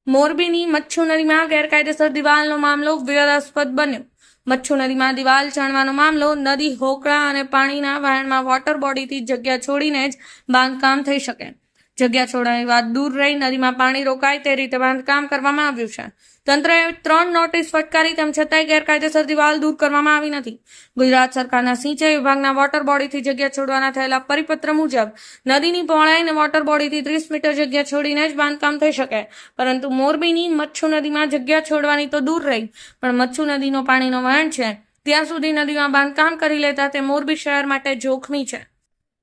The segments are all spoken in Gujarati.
મોરબીની મચ્છુ નદીમાં ગેરકાયદેસર દિવાલનો મામલો વિવાદાસ્પદ બન્યો. મચ્છુ નદીમાં દિવાલ ચણવાનો મામલો. નદી હોકળા અને પાણીના વહેણમાં વોટર બોડીથી જગ્યા છોડીને જ બાંધકામ થઈ શકે. જગ્યા છોડવાની વાત દૂર રહી, નદીમાં પાણી રોકાય તે રીતે બાંધકામ કરવામાં આવ્યું છે. તંત્રએ 3 નોટિસ ફટકારી, તેમ છતાંય ગેરકાયદેસર દિવાલ દૂર કરવામાં આવી નથી. ગુજરાત સરકારના સિંચાઈ વિભાગના વોટર બોડીથી જગ્યા છોડવાના થયેલા પરિપત્ર મુજબ નદીની પહોળાઈને વોટર બોડીથી 30 મીટર જગ્યા છોડીને જ બાંધકામ થઈ શકે. પરંતુ મોરબીની મચ્છુ નદીમાં જગ્યા છોડવાની તો દૂર રહી, પણ મચ્છુ નદીનો પાણીનો વહેણ છે ત્યાં સુધી નદીમાં બાંધકામ કરી લેતા તે મોરબી શહેર માટે જોખમી છે.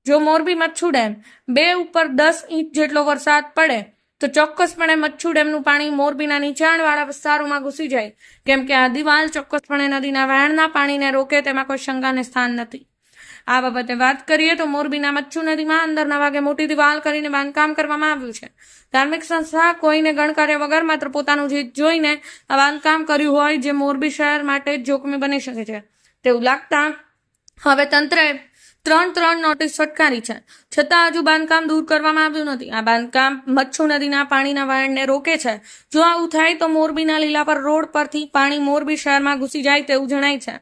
જો મોરબી મચ્છુ ડેમ 2 ઉપર 10 ઇંચ જેટલો વરસાદ પડે તો ચોક્કસપણે મચ્છુ ડેમનું પાણી મોરબીના નીચાણવાળા વિસ્તારોમાં ઘૂસી જાય, કેમ કે આ દિવાલ ચોક્કસપણે નદીના વહેણના પાણીને રોકે તેમાં કોઈ શંકાને સ્થાન નથી. આ બાબતે વાત કરીએ તો મોરબીના મચ્છુ નદીમાં અંદરના ભાગે મોટી દિવાલ કરીને બાંધકામ કરવામાં આવ્યું છે. ધાર્મિક સંસ્થા કોઈને ગણકાર્ય વગર માત્ર પોતાનું જીત જોઈને આ બાંધકામ કર્યું હોય, જે મોરબી શહેર માટે જોખમી બની શકે છે તેવું લાગતા હવે તંત્રએ 3 નોટિસ ફટકારી છે, છતાં હજુ બાંધકામ દૂર કરવામાં આવ્યું નથી. આ બાંધકામ મચ્છુ નદીના પાણીના વહેણને રોકે છે. જો આવું થાય તો મોરબીના લીલાપર રોડ પરથી પાણી મોરબી શહેરમાં ઘૂસી જાય તેવું જણાય છે.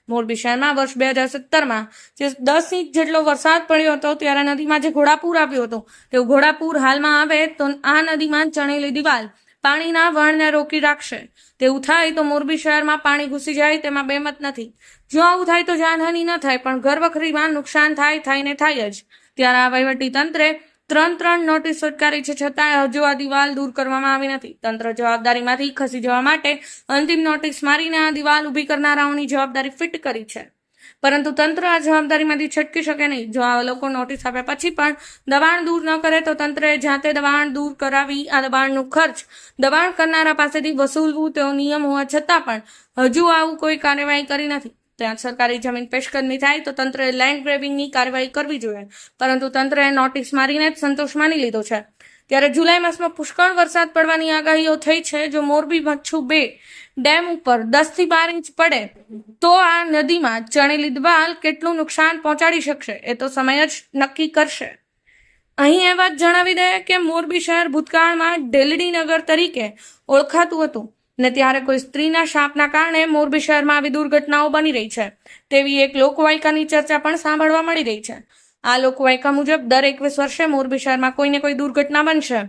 મોરબી શહેરમાં વર્ષ 2017માં જે 10 ઇંચ જેટલો વરસાદ પડ્યો હતો ત્યારે નદીમાં જે ઘોડાપૂર આવ્યું હતું તેવું ઘોડાપૂર હાલમાં આવે તો આ નદીમાં ચણેલી દિવાલ પાણીના વહેણને રોકી રાખશે. તેવું થાય તો મોરબી શહેરમાં પાણી ઘૂસી જાય તેમાં બેમત નથી. જો આવું થાય તો જાનહાનિ ન થાય, પણ ઘરવખરીમાં નુકસાન થાય જ. ત્યારે આ વહીવટી તંત્રે 3 નોટિસ ફટકારી છે, છતાં હજુ આ દિવાલ દૂર કરવામાં આવી નથી. તંત્ર જવાબદારીમાંથી ખસી જવા માટે અંતિમ નોટિસ મારીને આ દિવાલ ઊભી કરનારાઓની જવાબદારી ફિટ કરી છે, પરંતુ તંત્ર આ જવાબદારીમાંથી છટકી શકે નહીં. જો આ લોકો નોટિસ આપ્યા પછી પણ દબાણ દૂર ન કરે તો તંત્રએ જાતે દબાણ દૂર કરાવી આ દબાણનું ખર્ચ દબાણ કરનારા પાસેથી વસૂલવું તેવો નિયમ હોવા છતાં પણ હજુ આવું કોઈ કાર્યવાહી કરી નથી. ત્યાં સરકારી જમીન પેશકદમી થાય તો તંત્રએ લેન્ડ ગ્રેબિંગની કાર્યવાહી કરવી જોઈએ, પરંતુ તંત્રએ નોટિસ મારીને જ સંતોષ માની લીધો છે. ત્યારે જુલાઈ માસમાં પુષ્કળ વરસાદ પડવાની આગાહીઓ થઈ છે. જો મોરબી મચ્છુ 2 ડેમ ઉપર 10 થી 12 ઇંચ પડે તો આ નદીમાં ચણેલી દિવાલ કેટલું નુકસાન પહોંચાડી શકશે એ તો સમય જ નક્કી કરશે. અહીં એ વાત જણાવી દે કે મોરબી શહેર ભૂતકાળમાં ડેલડીનગર તરીકે ઓળખાતું હતું ને ત્યારે કોઈ સ્ત્રીના શાપના કારણે મોરબી શહેરમાં આવી દુર્ઘટનાઓ બની રહી છે તેવી એક લોકવાયકાની ચર્ચા પણ સાંભળવા મળી રહી છે. આ લોકવાયકા મુજબ દર 21 વર્ષે મોરબી શહેરમાં કોઈને કોઈ દુર્ઘટના બનશે.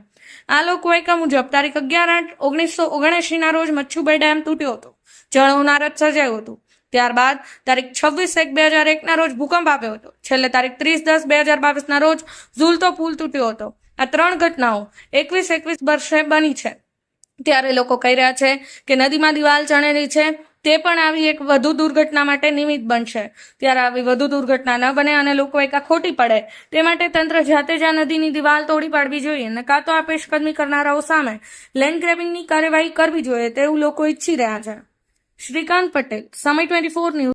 આ લોકવાયકા મુજબ તારીખ 11/8/1979 ના રોજ મચ્છુ 2 ડેમ તૂટ્યો હતો, જળહોનારત સર્જાયું હતું. ત્યારબાદ તારીખ 26/1/2001 ના રોજ ભૂકંપ આવ્યો હતો. છેલ્લે તારીખ 30/10/2022 ના રોજ ઝૂલતો પુલ તૂટ્યો હતો. આ 3 ઘટનાઓ 21 વર્ષે બની છે. ત્યારે લોકો કહી રહ્યા છે કે નદીમાં દિવાલ ચણેલી છે તે પણ આવી એક વધુ દુર્ઘટના માટે નિમિત્ત બનશે. ત્યારે આવી વધુ દુર્ઘટના ન બને અને લોકવાયકા ખોટી પડે તે માટે તંત્ર જાતે જ આ નદીની દિવાલ તોડી પાડવી જોઈએ અને કાં તો આ પેશકદમી કરનારાઓ સામે લેન્ડ ગ્રેબિંગની કાર્યવાહી કરવી જોઈએ તેવું લોકો ઈચ્છી રહ્યા છે. શ્રીકાંત પટેલ, સમય 24 ન્યૂઝ.